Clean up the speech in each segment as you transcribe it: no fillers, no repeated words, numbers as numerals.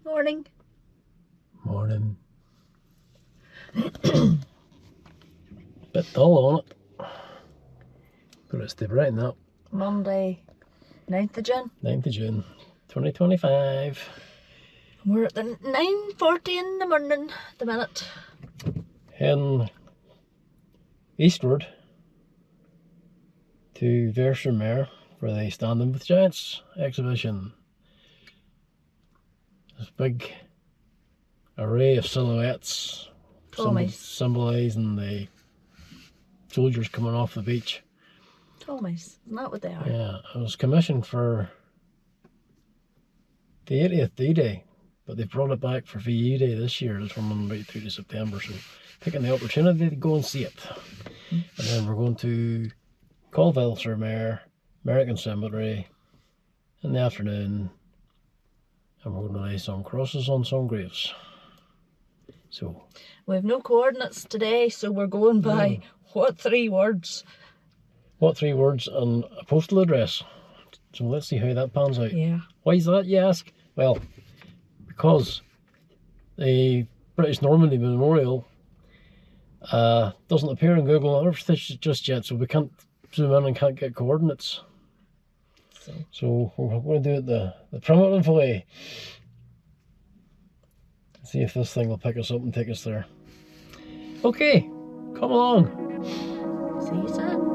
Morning. Morning. Bit dull on it, but it's to brighten up. Monday, 9th of June. 9th of June 2025. We're at the 9:40 in the morning at the minute. Heading eastward to Ver-sur-Mer for the Standing with Giants exhibition. This big array of silhouettes symbolising the soldiers coming off the beach. Tomies, isn't that what they are? Yeah, it was commissioned for the 80th D-Day, but they've brought it back for VE Day this year. It's running right through to September, so taking the opportunity to go and see it. And then we're going to Colville-sur-Mer, American Cemetery in the afternoon, and we're going to lay some crosses on some graves. So we have no coordinates today, so we're going by what 3 words? What 3 words and a postal address? So let's see how that pans out. Yeah. Why is that, you ask? Well, because the British Normandy Memorial doesn't appear in Google Earth just yet, so we can't zoom in and can't get coordinates. So we're going to do it the primitive way. See if this thing will pick us up and take us there. Okay, come along. See you soon.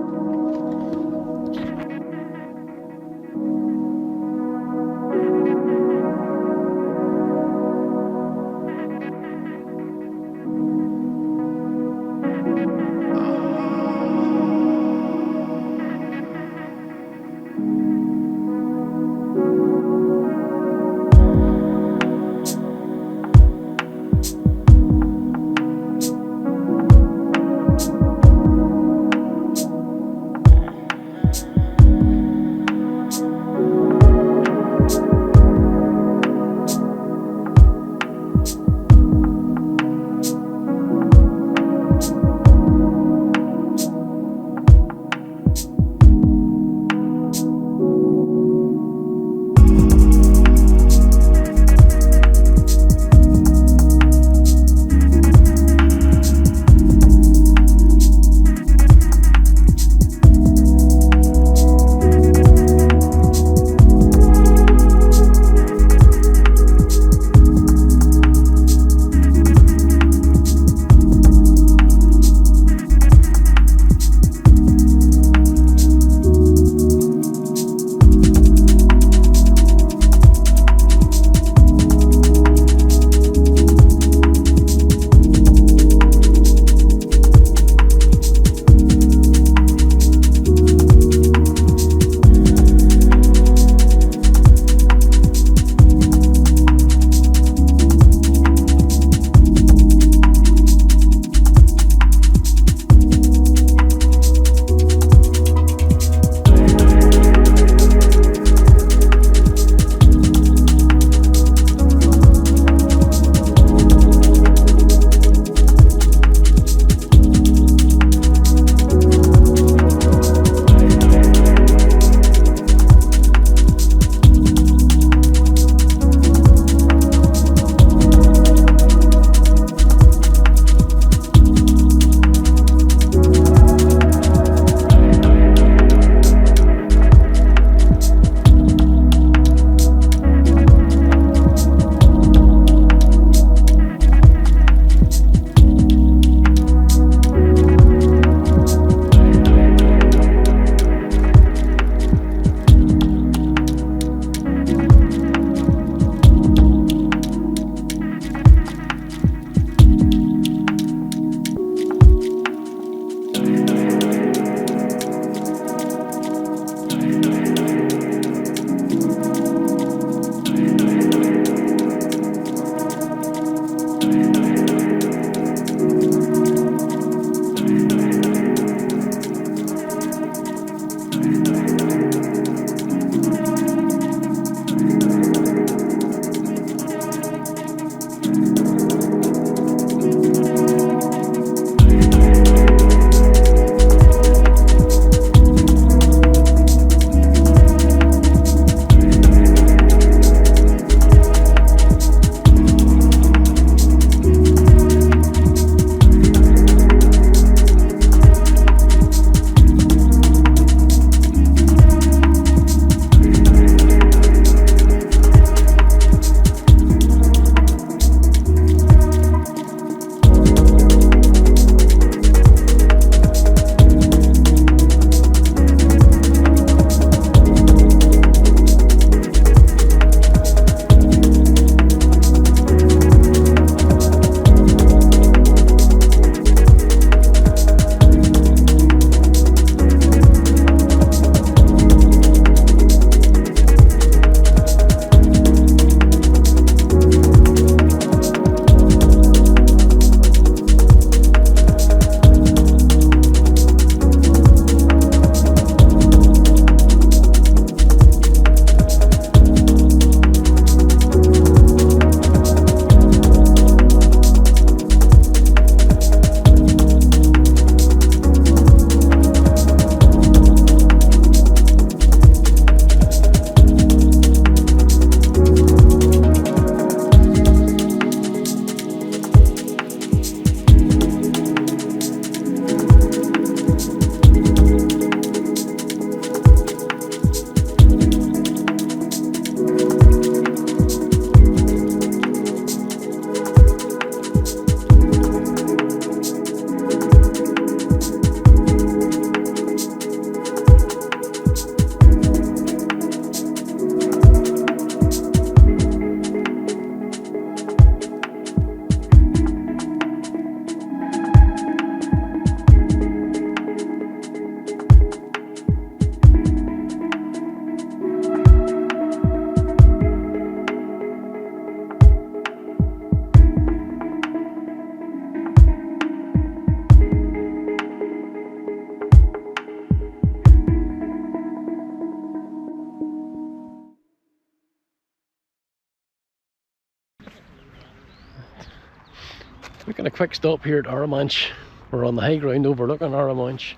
Making a quick stop here at Arromanches. We're on the high ground overlooking Arromanches.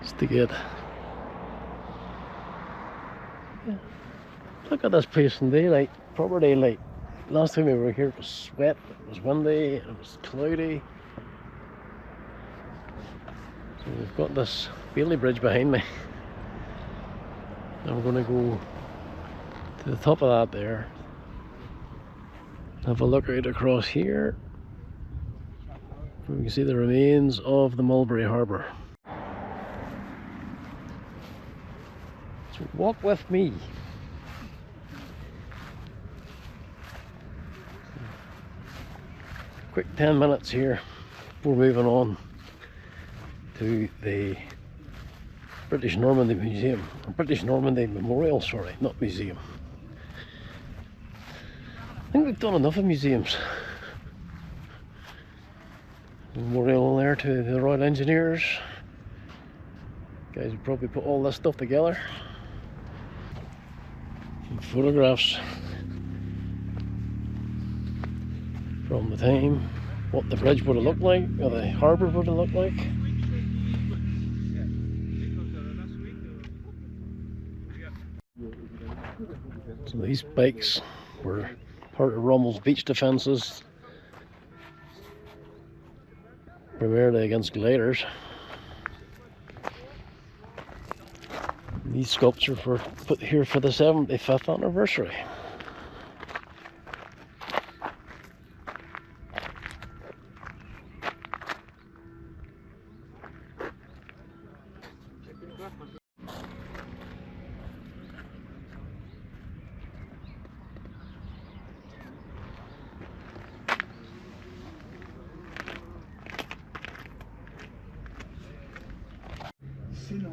Just to get... Yeah. Look at this place in daylight, proper daylight. Last time we were here it was wet, it was windy, it was cloudy. So we've got this Bailey Bridge behind me. And we're going to go to the top of that there. Have a look right across here. We can see the remains of the Mulberry Harbour. So walk with me. Quick 10 minutes here before moving on to the British Normandy Museum, or British Normandy Memorial, sorry, not museum. I think we've done enough of museums. Memorial there to the Royal Engineers. Guys would probably put all this stuff together. And photographs from the time, what the bridge would have looked like, or the harbour would have looked like. So these bikes were part of Rommel's beach defences, primarily against gliders. These sculptures were put here for the 75th anniversary.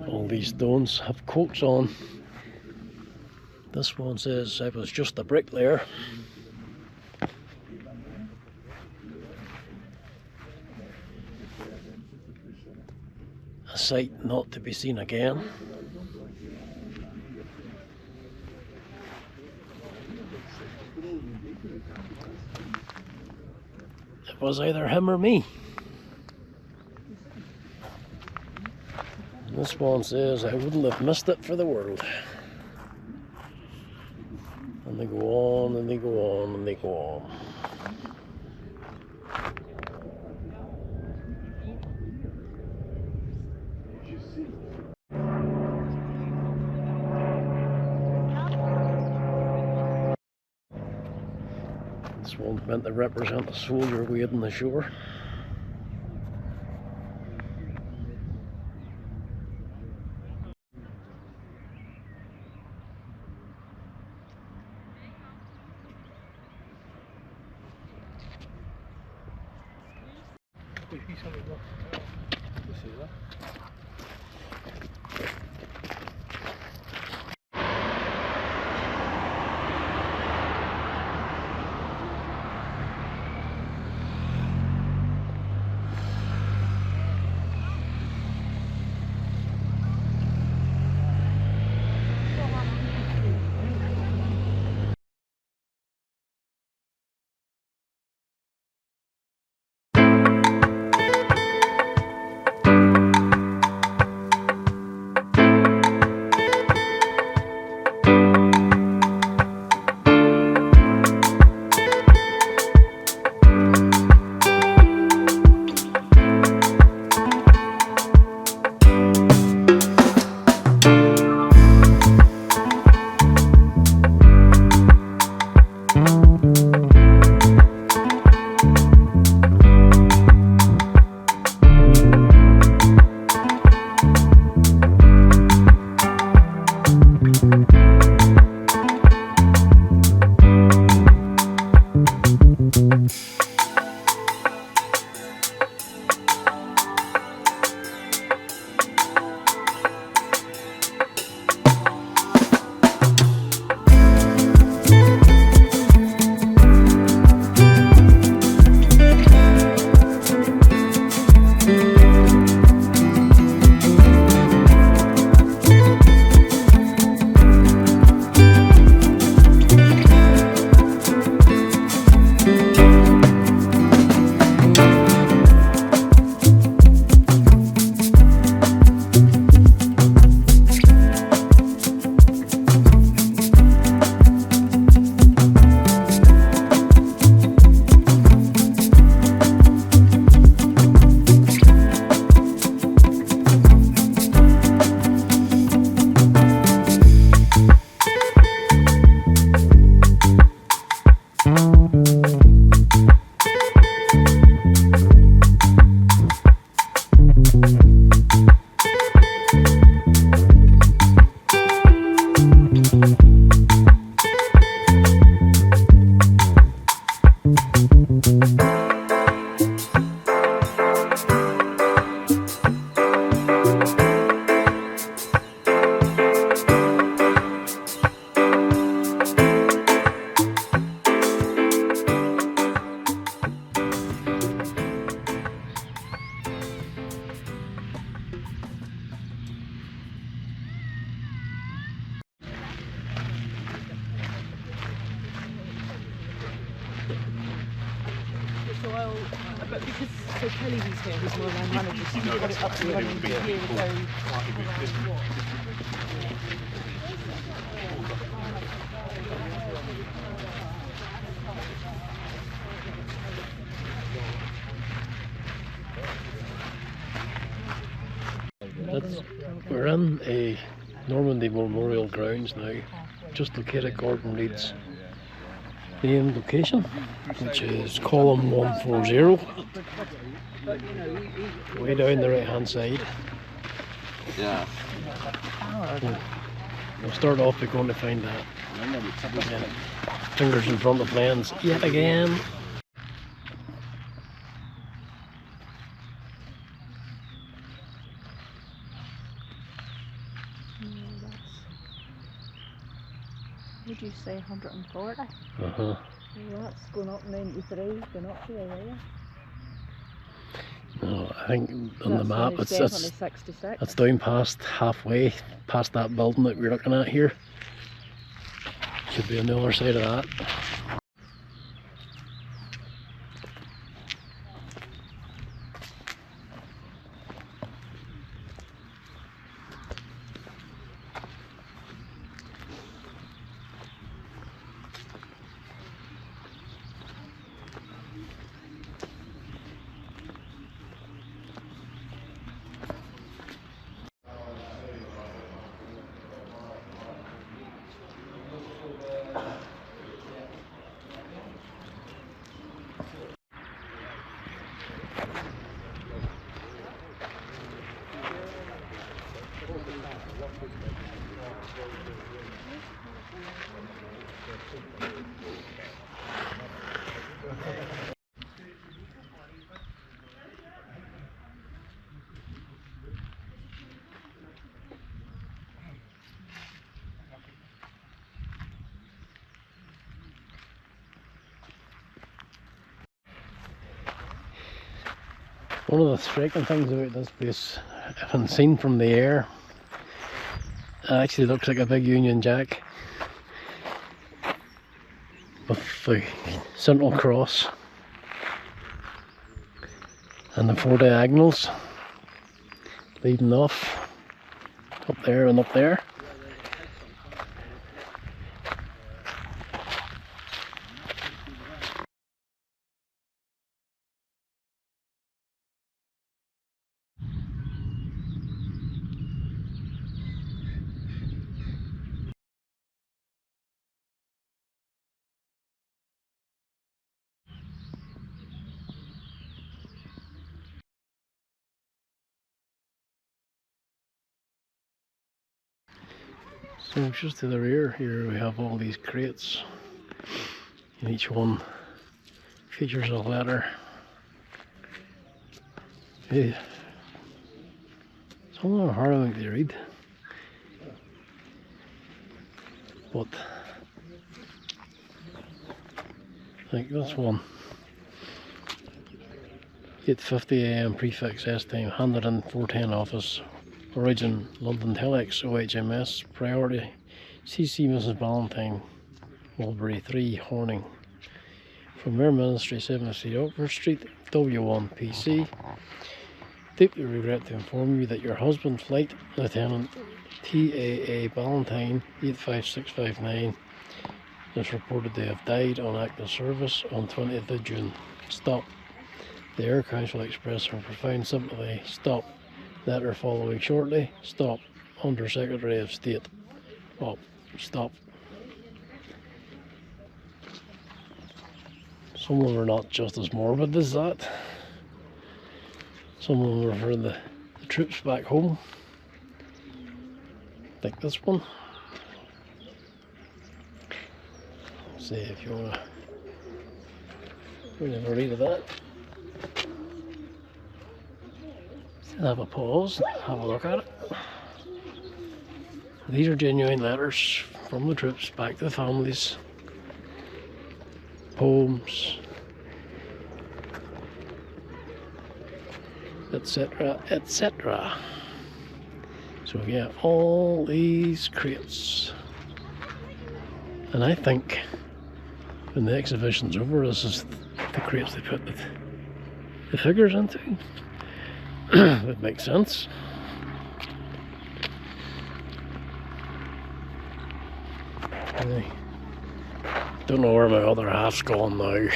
All these stones have quotes on. This one says, "I was just a bricklayer." A sight not to be seen again. It was either him or me. This one says, "I wouldn't have missed it for the world." And they go on and they go on and they go on. This one's meant to represent a soldier wading the shore. But because so Kelly was here, who's one of my managers, she got it up and running a year ago. We're in a Normandy Memorial grounds now, just located at Gordon Reed's main location, which is column 140, way down the right hand side. Yeah. We'll start off by going to find that. Fingers in front of lens yet again. Would you say 140? Uh-huh. Well, that's going up 93, going up here, yeah. No, I think on the map it's definitely 66. it's down past halfway, past that building that we're looking at here. Should be on the other side of that. One of the striking things about this place, if I'm seen from the air, it actually looks like a big Union Jack with the central cross and the 4 diagonals leading off up there and up there. So just to the rear here we have all these crates, and each one features a letter. Hey, it's a little hard I think to read, but like this one, 8:50 AM prefix S time, handed in 410 office. Origin London Telex OHMS priority CC Mrs. Valentine Mulberry 3 Horning from Mayor Ministry 73 Oxford Street W1 PC. Deeply regret to inform you that your husband, Flight Lieutenant TAA Valentine 85659, is reported to have died on active service on 20th of June. Stop. The Air Council express her profound sympathy. Stop. Letter following shortly. Stop. Under Secretary of State. Oh, stop. Some of them are not just as morbid as that. Some of them are for the troops back home. Like this one. Let's see if you want to have a read of that. Have a pause, have a look at it. These are genuine letters from the troops back to the families, poems, etc, etc. So yeah, all these crates, and I think when the exhibition's over, this is the crates they put the figures into. That makes sense. I don't know where my other half's gone now.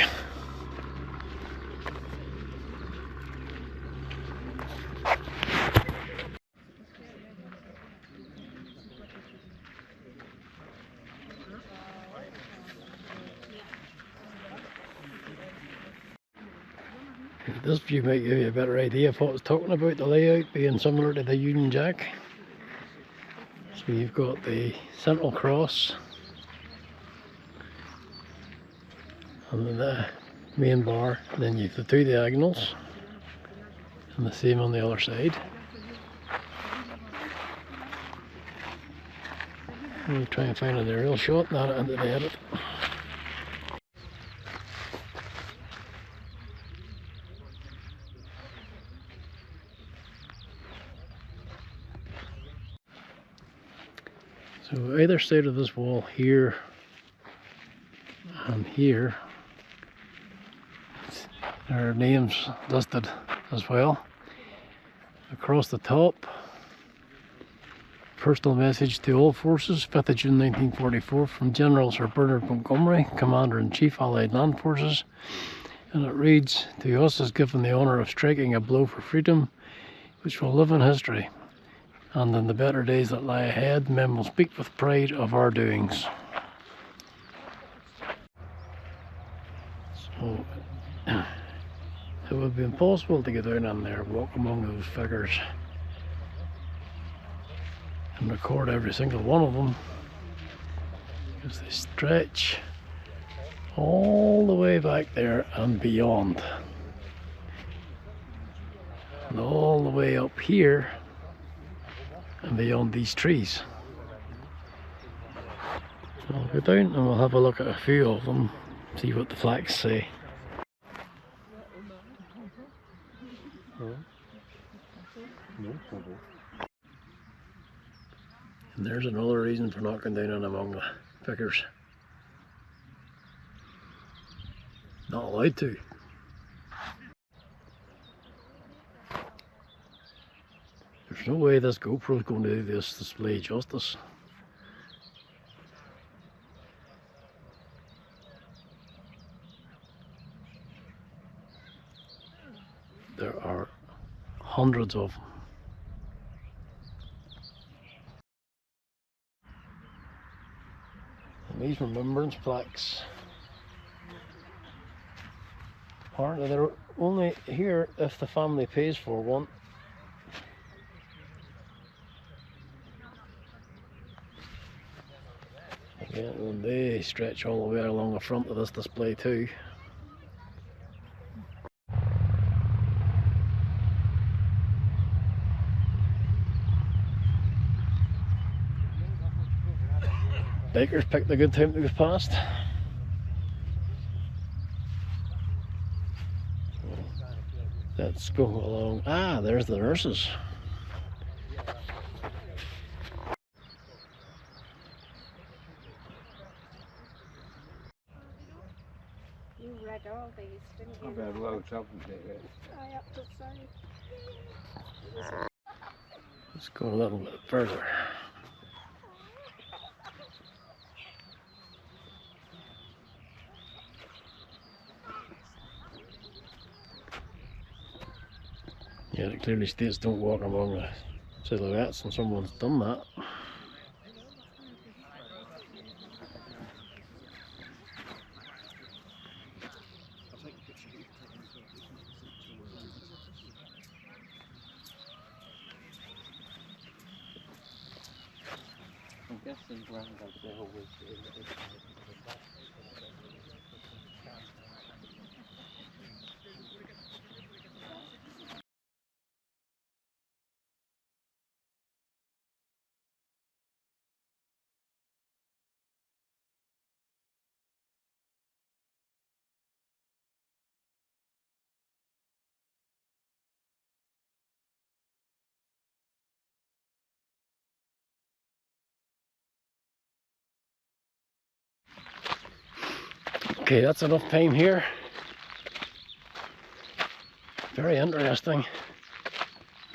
This view might give you a better idea of what I was talking about, the layout being similar to the Union Jack. So you've got the central cross and then the main bar, and then you've the two diagonals, and the same on the other side. We'll try and find an aerial shot, not into the edit. So either side of this wall here and here, there are names listed as well. Across the top, personal message to all forces, 5th of June 1944, from General Sir Bernard Montgomery, Commander-in-Chief Allied Land Forces. And it reads, "To us is given the honour of striking a blow for freedom, which will live in history. And in the better days that lie ahead, men will speak with pride of our doings." So, it would be impossible to get down in there, walk among those figures, and record every single one of them, because they stretch all the way back there and beyond, and all the way up here and beyond these trees. So I'll go down and we'll have a look at a few of them, see what the flags say. And there's another reason for not going down in among the figures. Not allowed to. There's no way this GoPro's going to do this display justice. There are hundreds of them. And these remembrance plaques, apparently they're only here if the family pays for one. Yeah, and they stretch all the way along the front of this display too. Bikers picked a good time to go past. Let's go along. Ah, there's the nurses. You read all these, didn't you? I've had loads of them here. I have to say. Let's go a little bit further. Yeah, it clearly states don't walk among the silhouettes, and someone's done that. I'm guessing Grandad there was Okay, that's enough time here. very interesting,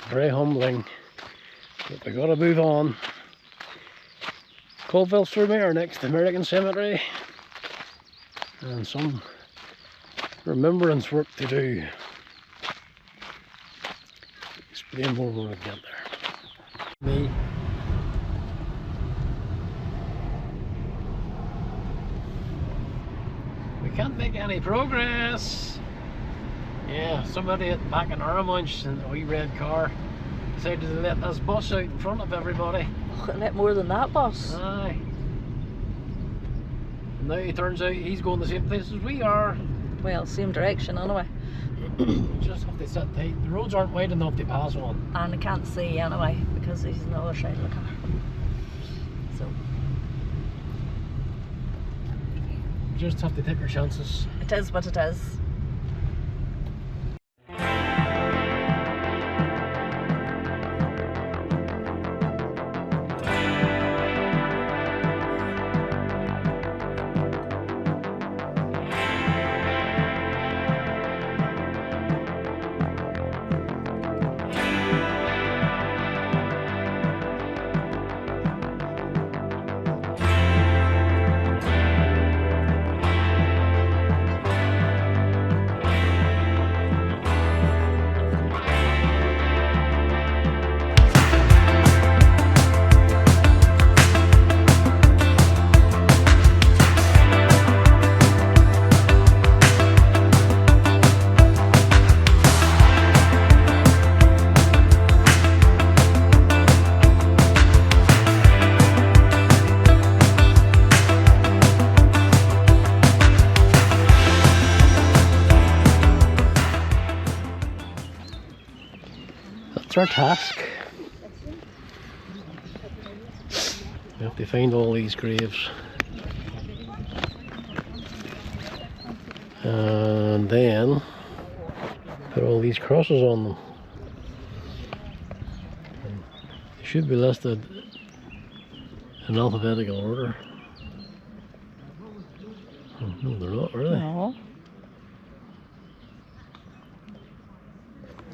very humbling, but we gotta move on. Ver-sur-Mer next to American Cemetery, and some remembrance work to do. Explain more when we get there. Me. We can't make any progress. Yeah, somebody back in Arromanches in a wee red car decided to let this bus out in front of everybody. Oh, a lot more than that bus. Aye. And now it turns out he's going the same place as we are. Well, same direction anyway. You just have to sit tight. The roads aren't wide enough to pass on. And I can't see anyway because he's on the other side of the car. So You just have to take your chances. it is what it is. That's our task. We have to find all these graves. And then put all these crosses on them. And they should be listed in alphabetical order. Oh, no, they're not, are they? No.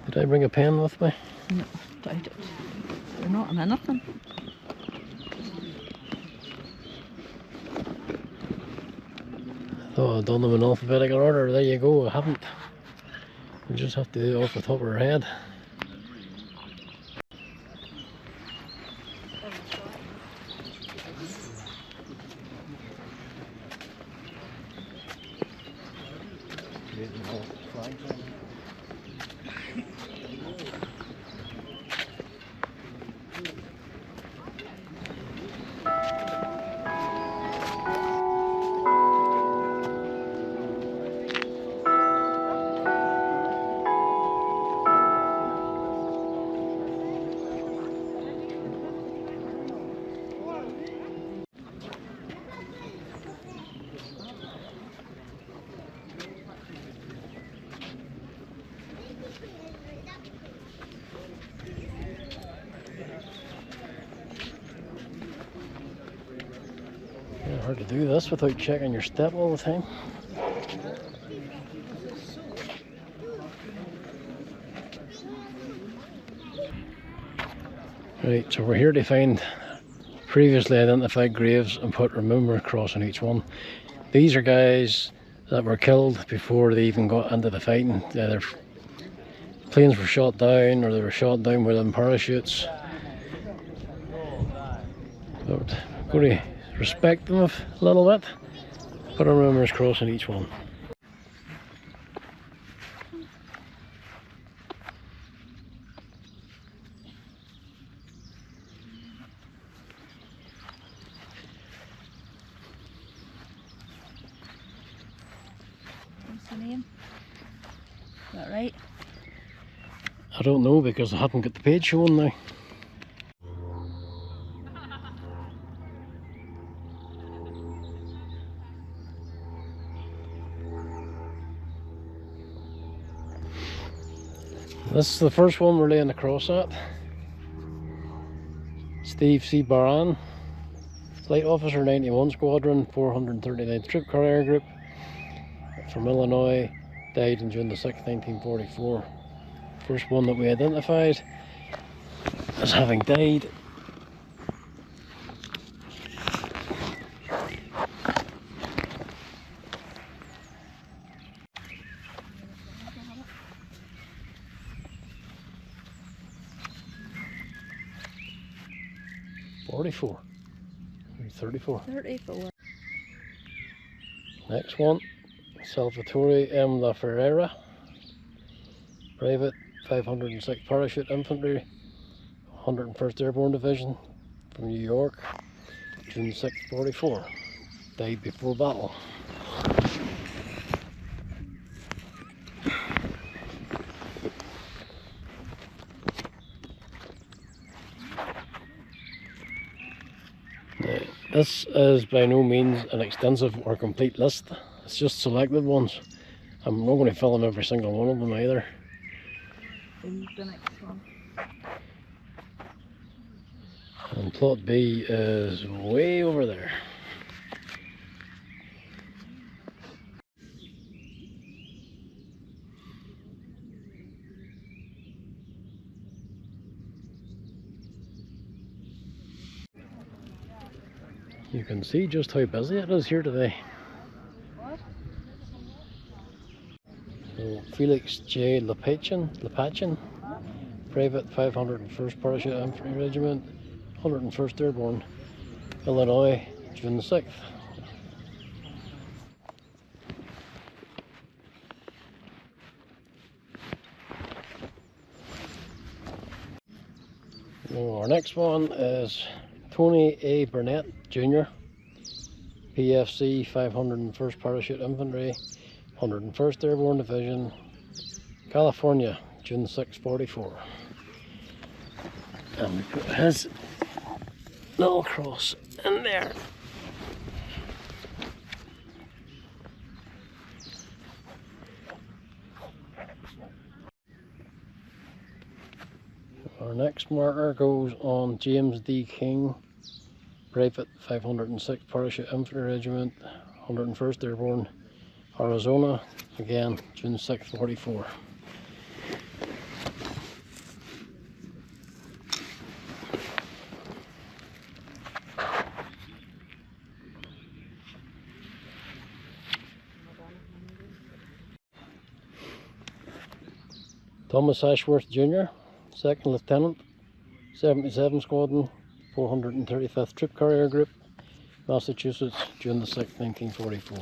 Did I bring a pen with me? No, doubt it. They're not in anything. I thought I'd done them in alphabetical order. There you go, I haven't. We just have to do it off the top of our head. Hard to do this without checking your step all the time. Right, so we're here to find previously identified graves and put remembrance cross on each one. These are guys that were killed before they even got into the fighting. Their planes were shot down or they were shot down within parachutes. But we're going to respect them a little bit. Put a remembrance cross on each one. What's the name? Is that right? I don't know because I haven't got the page shown now. This is the first one we're laying the cross at. Steve C. Baran, Flight Officer 91 Squadron, 439th Troop Car Air Group, from Illinois, died on June the 6th, 1944. First one that we identified as having died. $44. 34. 34. Next one, Salvatore M. La Ferrera, Private, 506 Parachute Infantry, 101st Airborne Division, from New York, June 6, 44. Died before battle. This is by no means an extensive or complete list. It's just selected ones. I'm not going to film every single one of them either. And the next one. And plot B is way over there. You can see just how busy it is here today. So Felix J. Lepachin, Private, 501st Parachute Infantry Regiment, 101st Airborne, Illinois, June 6th. So our next one is Tony A. Burnett Jr., PFC, 501st Parachute Infantry, 101st Airborne Division, California, June 6, 44. And we put his little cross in there. Our next marker goes on James D. King, Private, 506 Parachute Infantry Regiment, 101st Airborne, Arizona, again, June 6, 44. Thomas Ashworth Jr., 2nd Lieutenant, 77 Squadron, 435th Troop Carrier Group, Massachusetts, June the 6th, 1944.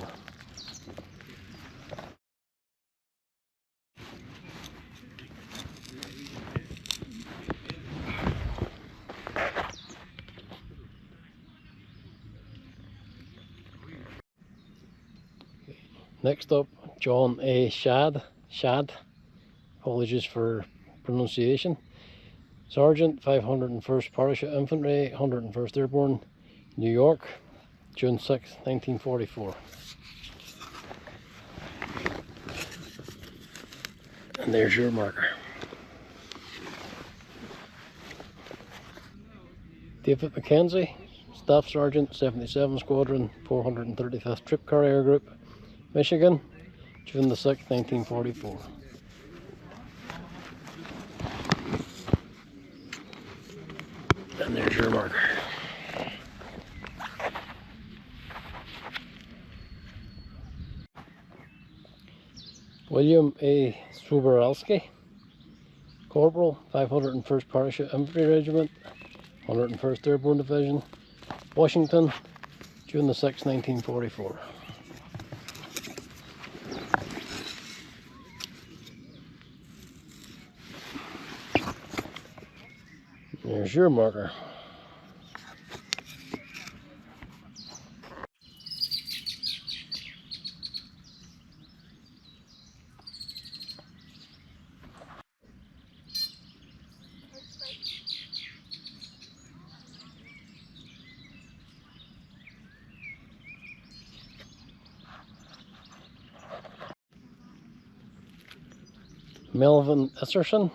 Next up, John A. Shad, apologies for pronunciation, Sergeant, 501st Parachute Infantry, 101st Airborne, New York, June 6, 1944. And there's your marker. David McKenzie, Staff Sergeant, 77 Squadron, 435th Troop Carrier Group, Michigan, June the 6th, 1944. And there's your marker. William A. Swiberalski, Corporal, 501st Parachute Infantry Regiment, 101st Airborne Division, Washington, June the 6th, 1944. There's your marker. Melvin Isserson,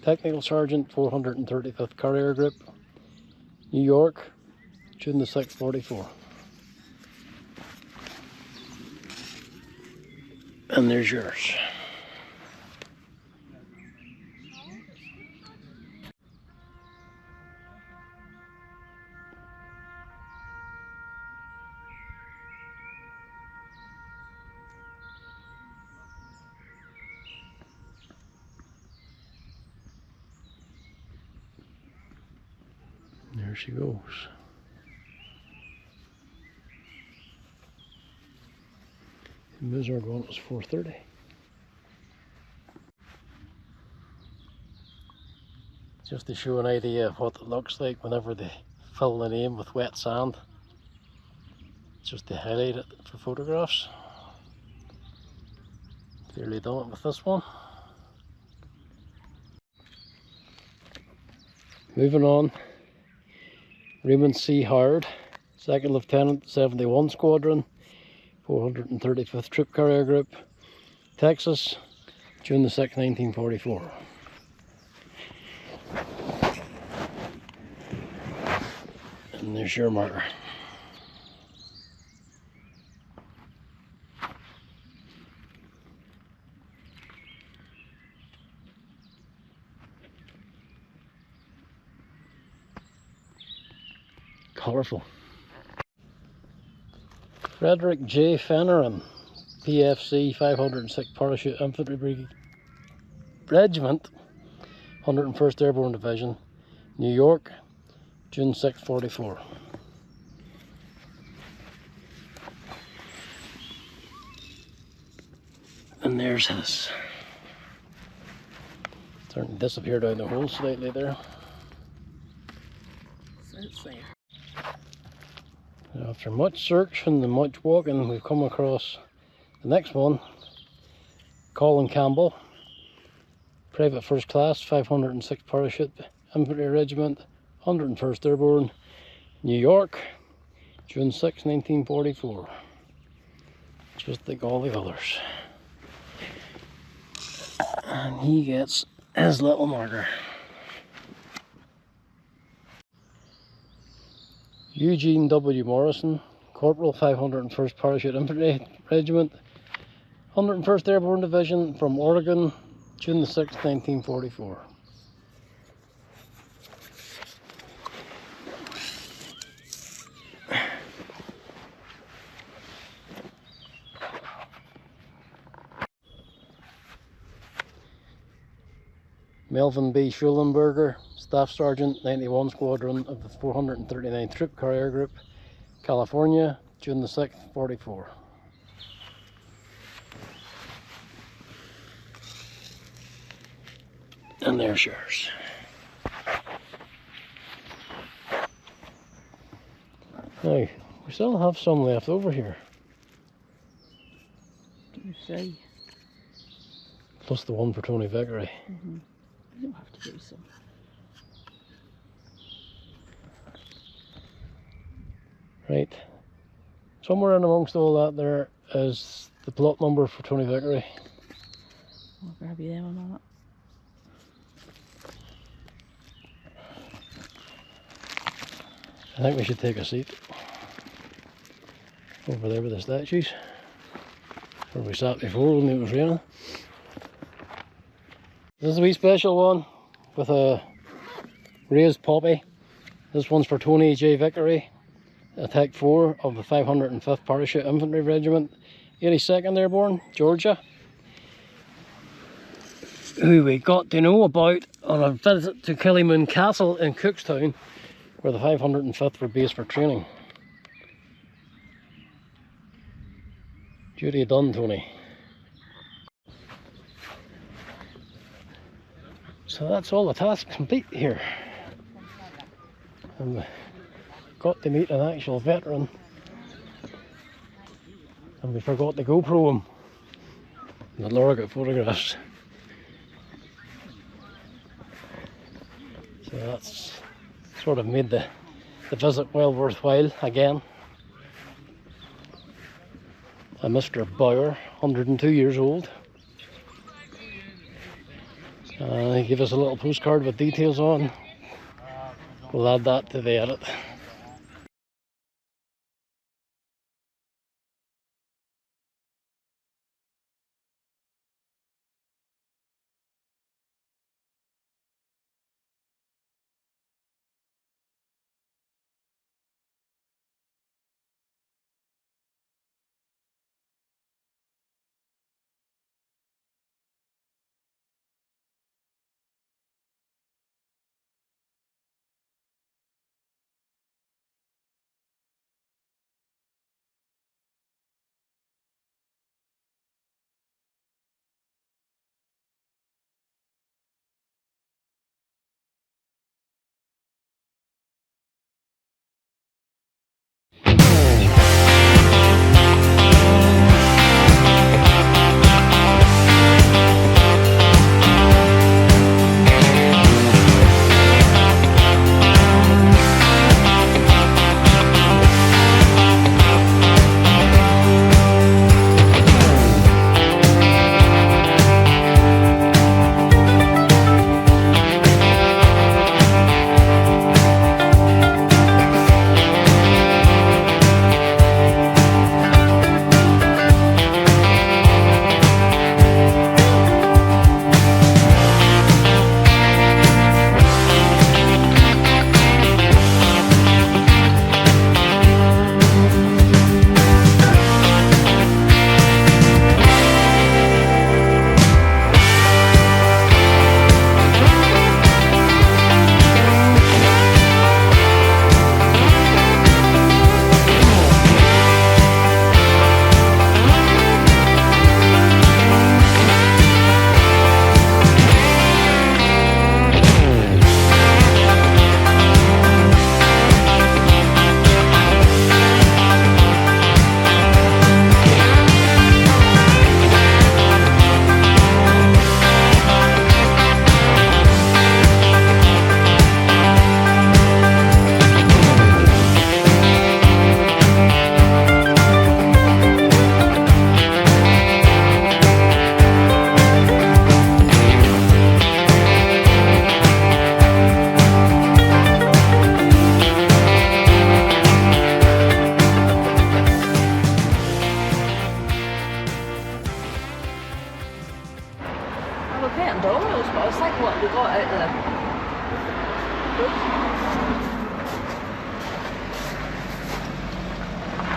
Technical Sergeant, 435th Carrier Group, New York, June the 6th, 44. And there's yours. There she goes. The Wizard one was 4:30. Just to show an idea of what it looks like whenever they fill the name with wet sand. Just to highlight it for photographs. Clearly done it with this one. Moving on, Raymond C. Howard, 2nd Lieutenant, 71 Squadron, 435th Troop Carrier Group, Texas, June the 6th, 1944. And there's your marker. Colourful. Frederick J. Fenneran, PFC 506 Parachute Infantry Regiment, 101st Airborne Division, New York, June 6, 44. And there's his. Starting to disappear down the hole slightly there. So it's there. After much searching and much walking, we've come across the next one. Colin Campbell, Private First Class, 506 Parachute Infantry Regiment, 101st Airborne, New York, June 6, 1944. Just like all the others. And he gets his little marker. Eugene W. Morrison, Corporal, 501st Parachute Infantry Regiment, 101st Airborne Division, from Oregon, June the 6th, 1944. Melvin B. Schulenberger, Staff Sergeant, 91 Squadron of the 439th Troop Carrier Group, California, June the 6th, 44. And there's yours. Now, we still have some left over here. See. Plus the one for Tony Vickery. You have to do some. Right. Somewhere in amongst all that there is the plot number for Tony Vickery. I'll grab you them a minute. I think we should take a seat over there with the statues where we sat before when it was raining. This is a wee special one with a raised poppy. This one's for Tony J. Vickery, Attack 4 of the 505th Parachute Infantry Regiment, 82nd Airborne, Georgia, who we got to know about on a visit to Killymoon Castle in Cookstown, where the 505th were based for training. Duty done, Tony. So that's all the tasks complete here. And we got to meet an actual veteran. And we forgot to GoPro him. And Laura got photographs. So that's sort of made the visit well worthwhile again. And Mr. Bauer, 102 years old. He gave us a little postcard with details on. We'll add that to the edit.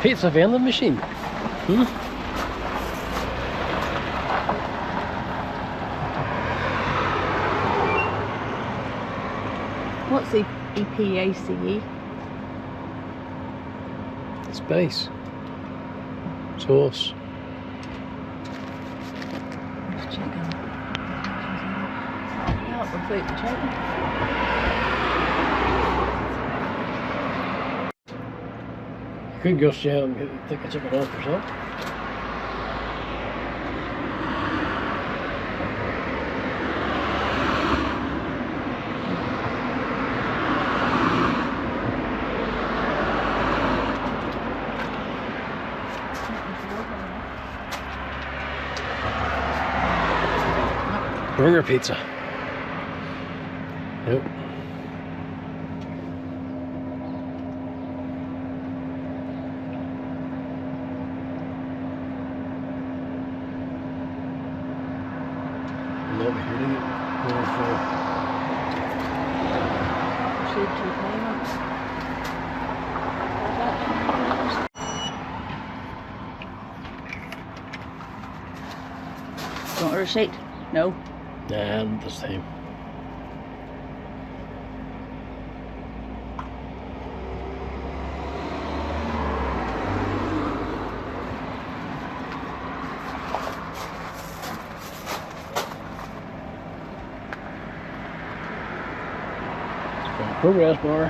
Pizza vending machine. Hmm? What's EPACE? Space. Sauce. Just checking. Yeah, we're completely checking. You could go down and take a chicken off yourself. Burger pizza. Nope. Not hearing it. Going for Shade 2 payments. Do you want a receipt? No. nah, not this time. Progress bar.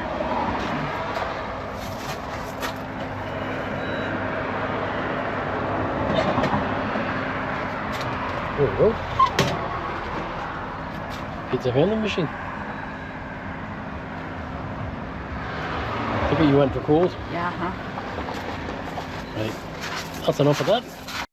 There we go. Pizza vending machine. Think you went for cold? Yeah, huh? Right. That's enough of that.